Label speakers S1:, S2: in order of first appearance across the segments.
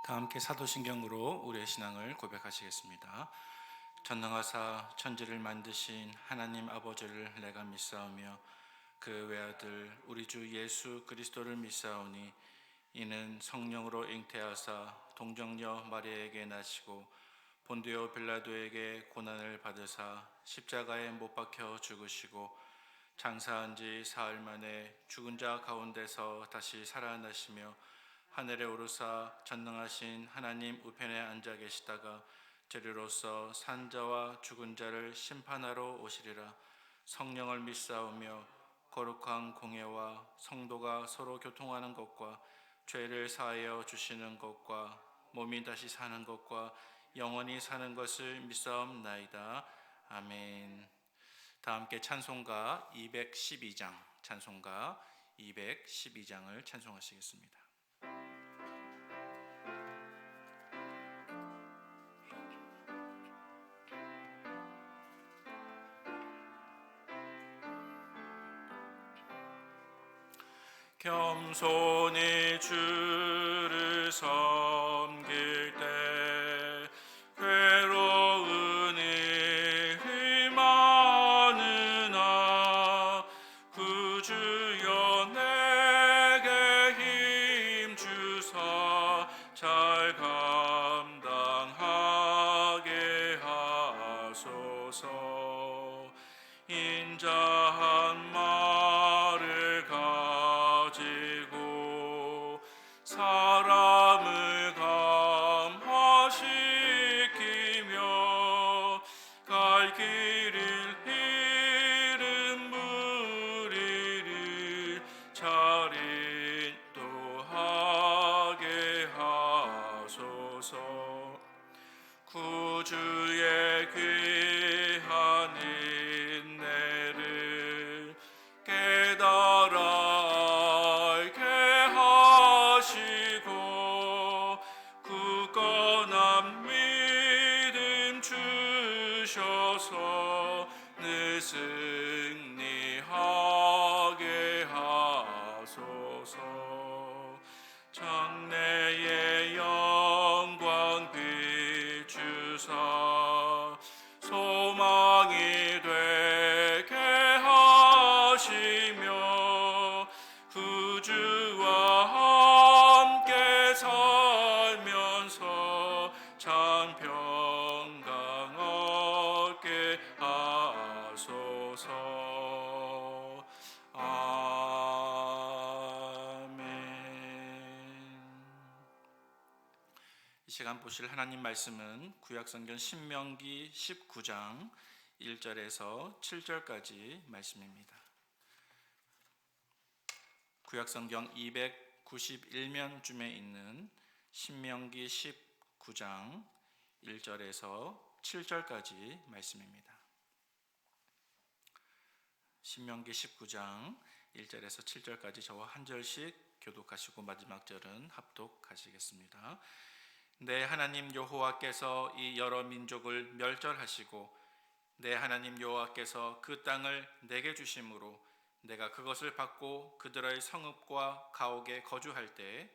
S1: 다 함께 사도신경으로 우리의 신앙을 고백하시겠습니다. 전능하사 천지를 만드신 하나님 아버지를 내가 믿사오며 그 외아들 우리 주 예수 그리스도를 믿사오니 이는 성령으로 잉태하사 동정녀 마리아에게 나시고 본디오 빌라도에게 고난을 받으사 십자가에 못 박혀 죽으시고 장사한 지 사흘 만에 죽은 자 가운데서 다시 살아나시며 하늘에 오르사 전능하신 하나님 우편에 앉아 계시다가 저리로서 산자와 죽은 자를 심판하러 오시리라. 성령을 믿사오며 거룩한 공예와 성도가 서로 교통하는 것과 죄를 사하여 주시는 것과 몸이 다시 사는 것과 영원히 사는 것을 믿사옵나이다. 아멘. 다 함께 찬송가 212장, 찬송가 212장을 찬송하시겠습니다. 겸손히 주를 섬길 때 괴로운 일이 많으나 구주여 내게 힘 주사 잘 감당하게 하소서. 인자한 말을 가지고 사람을 감화시키며 갈 길을 잃은 무리를 잘 인도하게 하소서. 구주의 귀한 인내를 깨달아 알게 하시고 굳건한 믿음 주셔서 늘 승리하게 하소서. 장래의 영광 비추사 소망이 되게 하시며 구주와 함께 살면서 참 평강 얻게 하소서. 이 시간 보실 하나님 말씀은 구약성경 신명기 19장 1절에서 7절까지 말씀입니다. 구약성경 291면쯤에 있는 신명기 19장 1절에서 7절까지 말씀입니다. 신명기 19장 1절에서 7절까지 저와 한 절씩 교독하시고 마지막 절은 합독하시겠습니다. 내 하나님 여호와께서 이 여러 민족을 멸절하시고 내 하나님 여호와께서 그 땅을 내게 주심으로 내가 그것을 받고 그들의 성읍과 가옥에 거주할 때에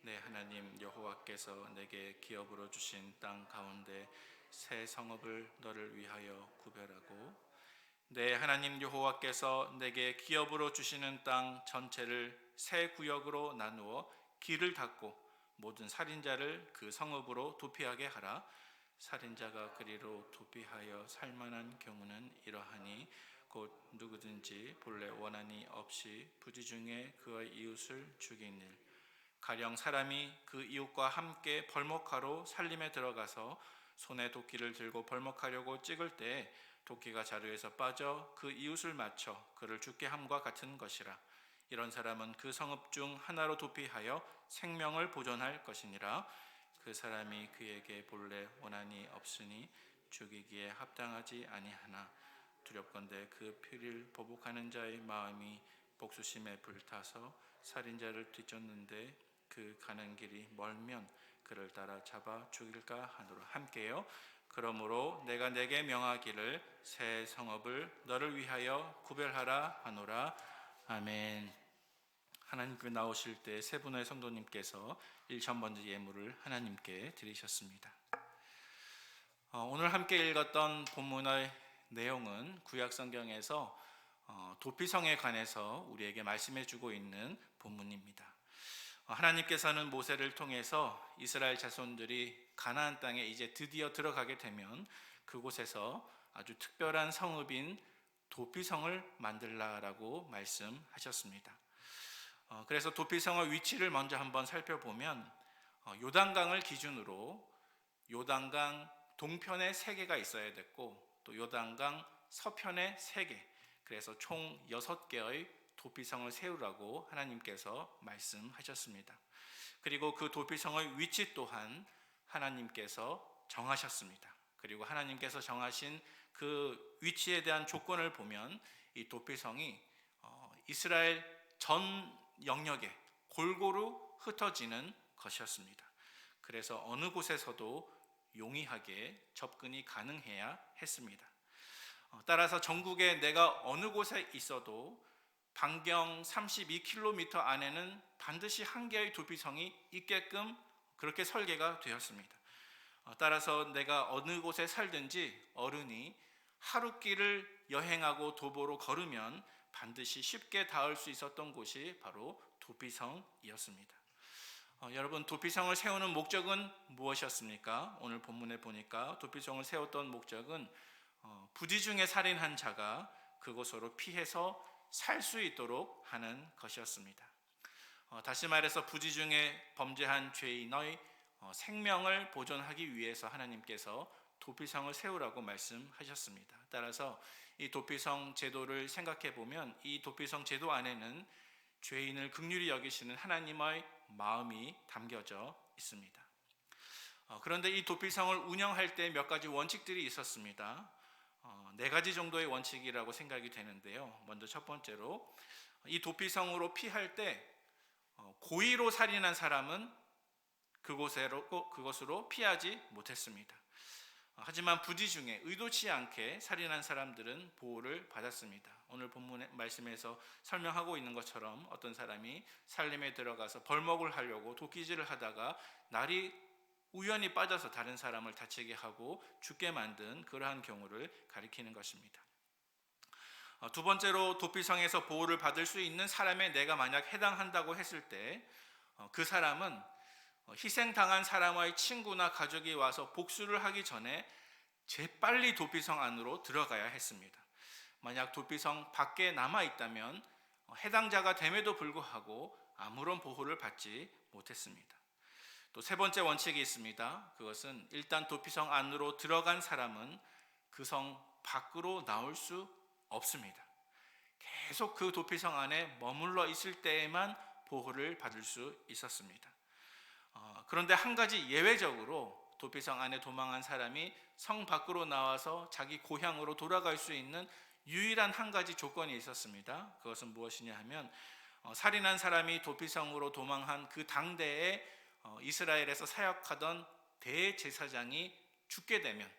S1: 내 하나님 여호와께서 내게 기업으로 주신 땅 가운데 새 성읍을 너를 위하여 구별하고 내 하나님 여호와께서 내게 기업으로 주시는 땅 전체를 새 구역으로 나누어 길을 닫고 모든 살인자를 그 성읍으로 도피하게 하라. 살인자가 그리로 도피하여 살만한 경우는 이러하니 곧 누구든지 본래 원한이 없이 부지 중에 그의 이웃을 죽인 일, 가령 사람이 그 이웃과 함께 벌목하러 살림에 들어가서 손에 도끼를 들고 벌목하려고 찍을 때 도끼가 자루에서 빠져 그 이웃을 맞춰 그를 죽게 함과 같은 것이라. 이런 사람은 그 성읍 중 하나로 도피하여 생명을 보존할 것이니라. 그 사람이 그에게 본래 원한이 없으니 죽이기에 합당하지 아니하나 두렵건대 그 피를 보복하는 자의 마음이 복수심에 불타서 살인자를 뒤쫓는데 그 가는 길이 멀면 그를 따라 잡아 죽일까 하노라. 함께요. 그러므로 내가 내게 명하기를 새 성읍을 너를 위하여 구별하라 하노라. 아멘. 하나님께 나오실 때 세 분의 성도님께서 1,000번째 예물을 하나님께 드리셨습니다. 오늘 함께 읽었던 본문의 내용은 구약 성경에서 도피성에 관해서 우리에게 말씀해 주고 있는 본문입니다. 하나님께서는 모세를 통해서 이스라엘 자손들이 가나안 땅에 이제 드디어 들어가게 되면 그곳에서 아주 특별한 성읍인 도피성을 만들라라고 말씀하셨습니다. 그래서 도피성의 위치를 먼저 한번 살펴보면 요단강을 기준으로 요단강 동편에 3개가 있어야 됐고 또 요단강 서편에 3개, 그래서 총 6개의 도피성을 세우라고 하나님께서 말씀하셨습니다. 그리고 그 도피성의 위치 또한 하나님께서 정하셨습니다. 그리고 하나님께서 정하신 그 위치에 대한 조건을 보면 이 도피성이 이스라엘 전 영역에 골고루 흩어지는 것이었습니다. 그래서 어느 곳에서도 용이하게 접근이 가능해야 했습니다. 따라서 전국에 내가 어느 곳에 있어도 반경 32km 안에는 반드시 한 개의 도피성이 있게끔 그렇게 설계가 되었습니다. 따라서 내가 어느 곳에 살든지 어른이 하루길을 여행하고 도보로 걸으면 반드시 쉽게 닿을 수 있었던 곳이 바로 도피성이었습니다. 여러분, 도피성을 세우는 목적은 무엇이었습니까? 오늘 본문에 보니까 도피성을 세웠던 목적은 부지 중에 살인한 자가 그곳으로 피해서 살 수 있도록 하는 것이었습니다. 다시 말해서 부지 중에 범죄한 죄인의 생명을 보존하기 위해서 하나님께서 도피성을 세우라고 말씀하셨습니다. 따라서 이 도피성 제도를 생각해 보면 이 도피성 제도 안에는 죄인을 긍휼히 여기시는 하나님의 마음이 담겨져 있습니다. 그런데 이 도피성을 운영할 때 몇 가지 원칙들이 있었습니다. 4가지 정도의 원칙이라고 생각이 되는데요. 먼저 첫 번째로 이 도피성으로 피할 때 고의로 살인한 사람은 그것으로 피하지 못했습니다. 하지만 부지 중에 의도치 않게 살인한 사람들은 보호를 받았습니다. 오늘 본문의 말씀에서 설명하고 있는 것처럼 어떤 사람이 살림에 들어가서 벌목을 하려고 도끼질을 하다가 날이 우연히 빠져서 다른 사람을 다치게 하고 죽게 만든 그러한 경우를 가리키는 것입니다. 두 번째로 도피성에서 보호를 받을 수 있는 사람에 내가 만약 해당한다고 했을 때 그 사람은 희생당한 사람의 친구나 가족이 와서 복수를 하기 전에 재빨리 도피성 안으로 들어가야 했습니다. 만약 도피성 밖에 남아있다면 해당자가 됨에도 불구하고 아무런 보호를 받지 못했습니다. 또 3번째 원칙이 있습니다. 그것은 일단 도피성 안으로 들어간 사람은 그 성 밖으로 나올 수 없습니다. 계속 그 도피성 안에 머물러 있을 때에만 보호를 받을 수 있었습니다. 그런데 한 가지 예외적으로 도피성 안에 도망한 사람이 성 밖으로 나와서 자기 고향으로 돌아갈 수 있는 유일한 한 가지 조건이 있었습니다. 그것은 무엇이냐 하면 살인한 사람이 도피성으로 도망한 그 당대에 이스라엘에서 사역하던 대제사장이 죽게 되면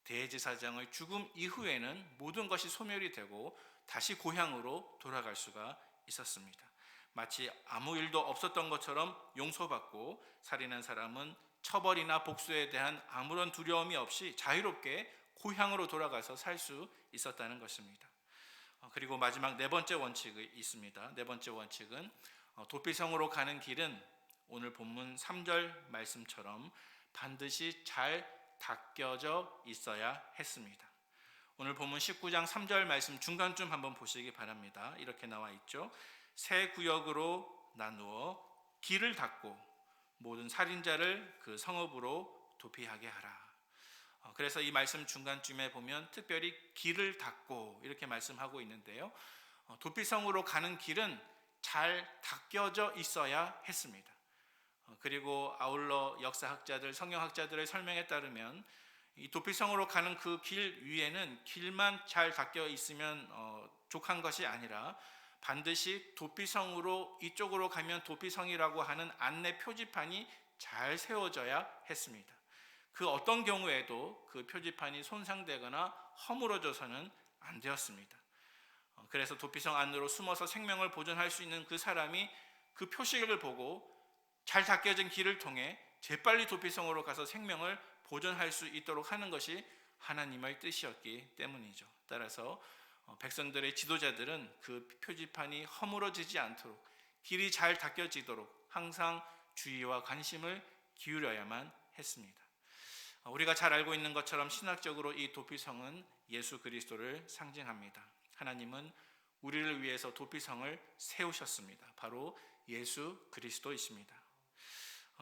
S1: 대제사장의 죽음 이후에는 모든 것이 소멸이 되고 다시 고향으로 돌아갈 수가 있었습니다. 마치 아무 일도 없었던 것처럼 용서받고 살인한 사람은 처벌이나 복수에 대한 아무런 두려움이 없이 자유롭게 고향으로 돌아가서 살 수 있었다는 것입니다. 그리고 마지막 4번째 원칙이 있습니다. 4번째 원칙은 도피성으로 가는 길은 오늘 본문 3절 말씀처럼 반드시 잘 닦여져 있어야 했습니다. 오늘 본문 19장 3절 말씀 중간쯤 한번 보시기 바랍니다. 이렇게 나와 있죠. 세 구역으로 나누어 길을 닦고 모든 살인자를 그 성읍으로 도피하게 하라. 그래서 이 말씀 중간쯤에 보면 특별히 길을 닦고 이렇게 말씀하고 있는데요. 도피성으로 가는 길은 잘 닦여져 있어야 했습니다. 그리고 아울러 역사학자들, 성경학자들의 설명에 따르면 이 도피성으로 가는 그 길 위에는 길만 잘 닦여 있으면 족한 것이 아니라 반드시 도피성으로 이쪽으로 가면 도피성이라고 하는 안내 표지판이 잘 세워져야 했습니다. 그 어떤 경우에도 그 표지판이 손상되거나 허물어져서는 안 되었습니다. 그래서 도피성 안으로 숨어서 생명을 보존할 수 있는 그 사람이 그 표식을 보고 잘 닦여진 길을 통해 재빨리 도피성으로 가서 생명을 보존할 수 있도록 하는 것이 하나님의 뜻이었기 때문이죠. 따라서 백성들의 지도자들은 그 표지판이 허물어지지 않도록 길이 잘 닦여지도록 항상 주의와 관심을 기울여야만 했습니다. 우리가 잘 알고 있는 것처럼 신학적으로 이 도피성은 예수 그리스도를 상징합니다. 하나님은 우리를 위해서 도피성을 세우셨습니다. 바로 예수 그리스도이십니다.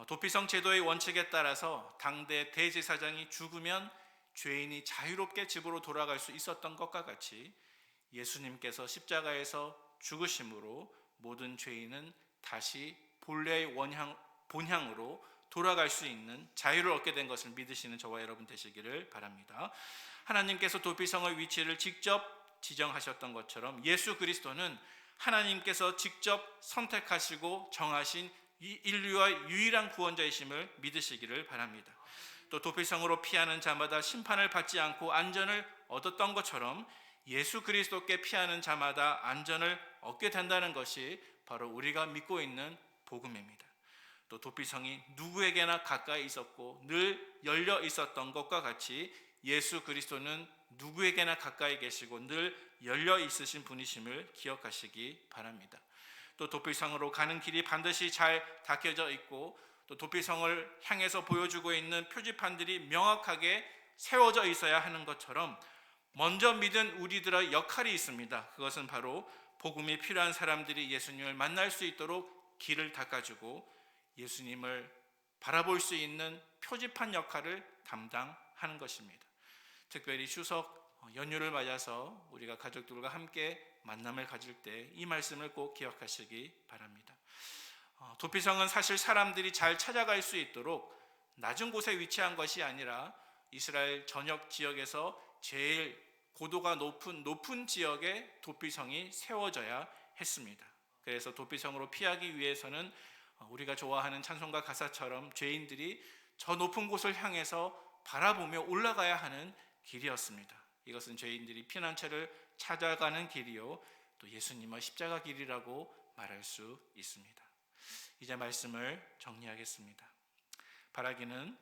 S1: 도피성 제도의 원칙에 따라서 당대 대제사장이 죽으면 죄인이 자유롭게 집으로 돌아갈 수 있었던 것과 같이 예수님께서 십자가에서 죽으심으로 모든 죄인은 다시 본래의 본향으로 돌아갈 수 있는 자유를 얻게 된 것을 믿으시는 저와 여러분 되시기를 바랍니다. 하나님께서 도피성의 위치를 직접 지정하셨던 것처럼 예수 그리스도는 하나님께서 직접 선택하시고 정하신 인류의 유일한 구원자이심을 믿으시기를 바랍니다. 또 도피성으로 피하는 자마다 심판을 받지 않고 안전을 얻었던 것처럼 예수 그리스도께 피하는 자마다 안전을 얻게 된다는 것이 바로 우리가 믿고 있는 복음입니다. 또 도피성이 누구에게나 가까이 있었고 늘 열려 있었던 것과 같이 예수 그리스도는 누구에게나 가까이 계시고 늘 열려 있으신 분이심을 기억하시기 바랍니다. 또 도피성으로 가는 길이 반드시 잘 닦여져 있고 또 도피성을 향해서 보여주고 있는 표지판들이 명확하게 세워져 있어야 하는 것처럼 먼저 믿은 우리들의 역할이 있습니다. 그것은 바로 복음이 필요한 사람들이 예수님을 만날 수 있도록 길을 닦아주고 예수님을 바라볼 수 있는 표지판 역할을 담당하는 것입니다. 특별히 추석 연휴를 맞아서 우리가 가족들과 함께 만남을 가질 때 이 말씀을 꼭 기억하시기 바랍니다. 도피성은 사실 사람들이 잘 찾아갈 수 있도록 낮은 곳에 위치한 것이 아니라 이스라엘 전역 지역에서 제일 고도가 높은 지역에 도피성이 세워져야 했습니다. 그래서 도피성으로 피하기 위해서는 우리가 좋아하는 찬송가 가사처럼 죄인들이 저 높은 곳을 향해서 바라보며 올라가야 하는 길이었습니다. 이것은 죄인들이 피난처를 찾아가는 길이요 또 예수님의 십자가 길이라고 말할 수 있습니다. 이제 말씀을 정리하겠습니다. 바라기는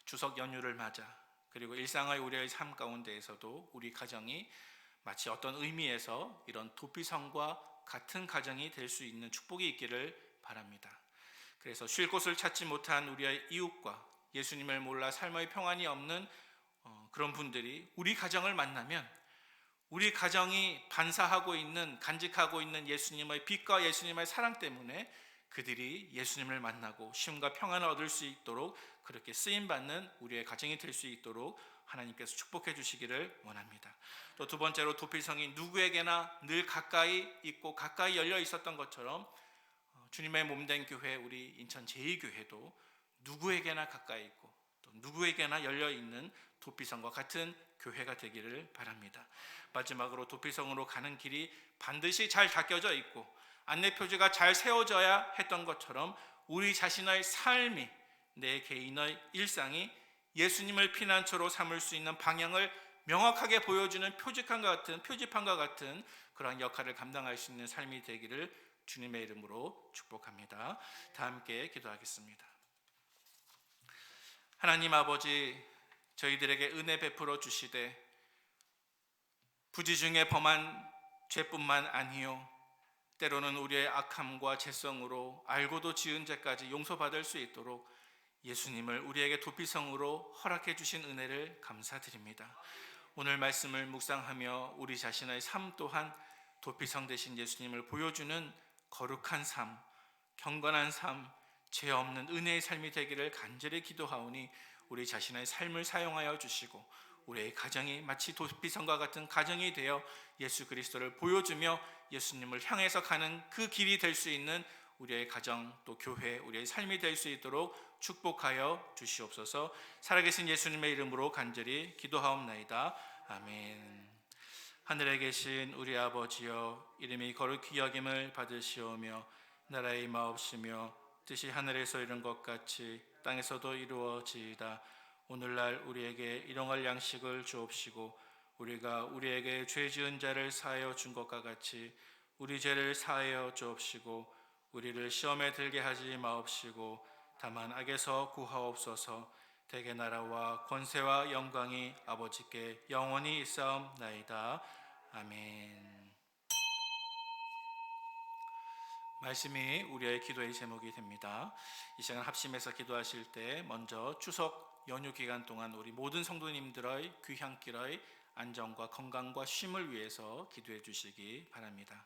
S1: 추석 연휴를 맞아 그리고 일상의 우리의 삶 가운데에서도 우리 가정이 마치 어떤 의미에서 이런 도피성과 같은 가정이 될 수 있는 축복이 있기를 바랍니다. 그래서 쉴 곳을 찾지 못한 우리의 이웃과 예수님을 몰라 삶의 평안이 없는 그런 분들이 우리 가정을 만나면 우리 가정이 간직하고 있는 예수님의 빛과 예수님의 사랑 때문에 그들이 예수님을 만나고 쉼과 평안을 얻을 수 있도록 그렇게 쓰임받는 우리의 가정이 될 수 있도록 하나님께서 축복해 주시기를 원합니다. 또 두 번째로 도피성이 누구에게나 늘 가까이 있고 가까이 열려 있었던 것처럼 주님의 몸된 교회 우리 인천 제2교회도 누구에게나 가까이 있고 또 누구에게나 열려 있는 도피성과 같은 교회가 되기를 바랍니다. 마지막으로 도피성으로 가는 길이 반드시 잘 닦여져 있고 안내표지가 잘 세워져야 했던 것처럼 우리 자신의 삶이 내 개인의 일상이 예수님을 피난처로 삼을 수 있는 방향을 명확하게 보여주는 표지판과 같은 그러한 역할을 감당할 수 있는 삶이 되기를 주님의 이름으로 축복합니다. 다 함께 기도하겠습니다. 하나님 아버지, 저희들에게 은혜 베풀어 주시되 부지 중에 범한 죄뿐만 아니요 때로는 우리의 악함과 죄성으로 알고도 지은 죄까지 용서받을 수 있도록 예수님을 우리에게 도피성으로 허락해 주신 은혜를 감사드립니다. 오늘 말씀을 묵상하며 우리 자신의 삶 또한 도피성 되신 예수님을 보여주는 거룩한 삶, 경건한 삶, 죄 없는 은혜의 삶이 되기를 간절히 기도하오니 우리 자신의 삶을 사용하여 주시고 우리의 가정이 마치 도피성과 같은 가정이 되어 예수 그리스도를 보여주며 예수님을 향해서 가는 그 길이 될 수 있는 우리의 가정 또 교회 우리의 삶이 될 수 있도록 축복하여 주시옵소서. 살아계신 예수님의 이름으로 간절히 기도하옵나이다. 아멘. 하늘에 계신 우리 아버지여, 이름이 거룩히 여김을 받으시오며 나라의 마옵시며 뜻이 하늘에서 이룬 것 같이 땅에서도 이루어지이다. 오늘날 우리에게 일용할 양식을 주옵시고 우리가 우리에게 죄 지은 자를 사하여 준 것과 같이 우리 죄를 사하여 주옵시고 우리를 시험에 들게 하지 마옵시고 다만 악에서 구하옵소서. 대개 나라와 권세와 영광이 아버지께 영원히 있사옵나이다. 아멘. 말씀이 우리의 기도의 제목이 됩니다. 이 시간 합심해서 기도하실 때 먼저 추석 연휴 기간 동안 우리 모든 성도님들의 귀향길의 안전과 건강과 쉼을 위해서 기도해 주시기 바랍니다.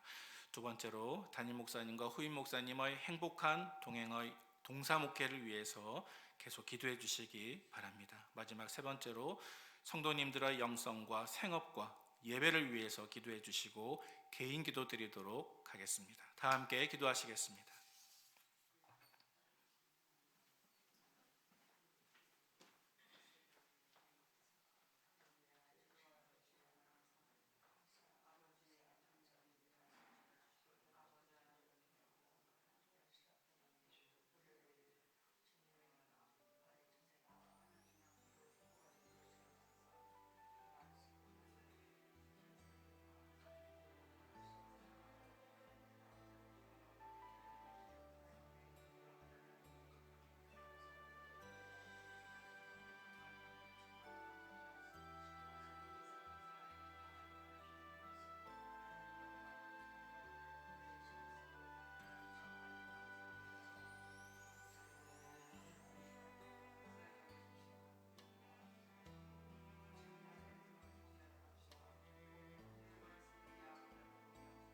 S1: 두 번째로 담임 목사님과 후임 목사님의 행복한 동행의 동사 목회를 위해서 계속 기도해 주시기 바랍니다. 마지막 세 번째로 성도님들의 영성과 생업과 예배를 위해서 기도해 주시고 개인 기도 드리도록 하겠습니다. 다 함께 기도하시겠습니다.